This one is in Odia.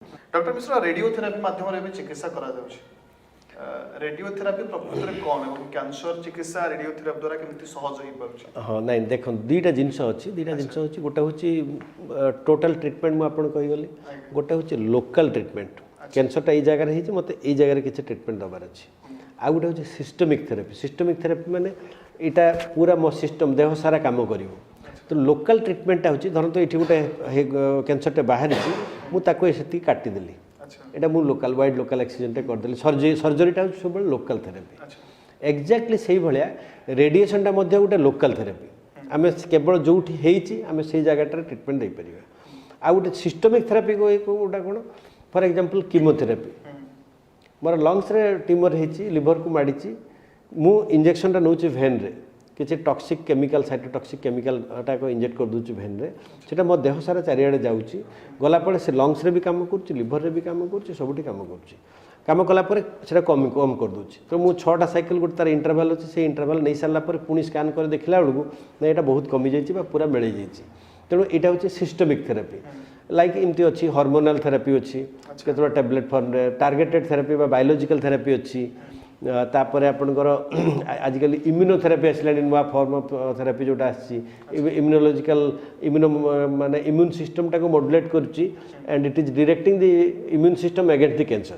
डॉक्टर मिश्रा रेडियोथेरापी माध्यम चिकित्सा करा रेडियोथेरापी प्रकृत में कौन है कैंसर चिकित्सा रेडियोथेरापी द्वारा केमती सहज हो पारे। हाँ नाइन देख दुईटा जिनस अच्छी दुईटा जिनस अच्छी गोटे हूँ टोटाल ट्रिटमेंट मुझे कहीगली गोटे हूँ लोकल ट्रिटमेंट कैंसरटा ये जगह है मत ये जगह किसी ट्रिटमेंट दबार अच्छी आ गए हूँ सिस्टमिक थेरापी माने यहाँ पूरा मो सिस्टम देह सारा कम कर तो लोकल ट्रिटमेंटा हूँ धरत ये गोटे कैंसरटे बाहर मुझे काटिदेली এটা ମୁଁ লোকাল ওয়াইড লোকাল এক্সিডেন্টে କରିଦେଲି ସର୍ଜରୀଟା ହେଉଛି ସବୁବେଳେ ଲୋକାଲ ଥେରାପି ଏକ୍ଜାକ୍ଟଲି ସେଇଭଳିଆ ରେଡ଼ିଏସନଟା ମଧ୍ୟ ଗୋଟେ ଲୋକାଲ ଥେରାପି ଆମେ କେବଳ ଯେଉଁଠି ହେଇଛି ଆମେ ସେଇ ଜାଗାଟାରେ ଟ୍ରିଟମେଣ୍ଟ ଦେଇପାରିବା ଆଉ ଗୋଟେ ସିଷ୍ଟମିକ୍ ଥେରାପି ଗୋଟା କ'ଣ ଫର୍ ଏକ୍ଜାମ୍ପଲ୍ କିମୋଥେରାପି ମୋର ଲଙ୍ଗସରେ ଟ୍ୟୁମର ହେଇଛି ଲିଭରକୁ ମାଡ଼ିଛି ମୁଁ ଇଞ୍ଜେକ୍ସନଟା ନେଉଛି ଭେନ୍ରେ କିଛି ଟକ୍ସିକ୍ କେମିକାଲ ସାଇଟୋଟକ୍ସିକ୍ କେମିକାଲଟା ଇଞ୍ଜେକ୍ଟ କରିଦେଉଛି ଭେନ୍ରେ ସେଇଟା ମୋ ଦେହ ସାରା ଚାରିଆଡ଼େ ଯାଉଛି ଗଲାପରେ ସେ ଲଙ୍ଗସରେ ବି କାମ କରୁଛି ଲିଭରରେ ବି କାମ କରୁଛି ସବୁଠି କାମ କରୁଛି କାମ କଲାପରେ ସେଇଟା କମ୍ କରିଦେଉଛି ତ ମୁଁ 6ଟା ସାଇକେଲ ଗୋଟେ ତାର ଇଣ୍ଟରଭାଲ୍ ଅଛି ସେଇ ଇଣ୍ଟରଭାଲ୍ ନେଇସାରିଲା ପରେ ପୁଣି ସ୍କାନ୍ କରି ଦେଖିଲା ବେଳକୁ ନା ଏଇଟା ବହୁତ କମିଯାଇଛି ବା ପୁରା ମିଳେଇ ଯାଇଛି ତେଣୁ ଏଇଟା ହେଉଛି ସିଷ୍ଟମିକ୍ ଥେରାପି ଲାଇକ୍ ଏମିତି ଅଛି ହର୍ମୋନାଲ ଥେରାପି ଅଛି କେତେଟା ଟ୍ୟାବଲେଟ୍ ଫର୍ମରେ ଟାର୍ଗେଟେଡ୍ ଥେରାପି ବା ବାୟୋଲୋଜିକାଲ ଥେରାପି ଅଛି तापर आपणकर आजिकल इम्यूनोथेरापी आसला नुआ फॉर्म ऑफ थेरापी जोटा आसी इम्यूनोलॉजिकल माने इम्यून सिस्टम टाको मॉड्यूलेट करुच्ची and it is directing the immune system against the cancer.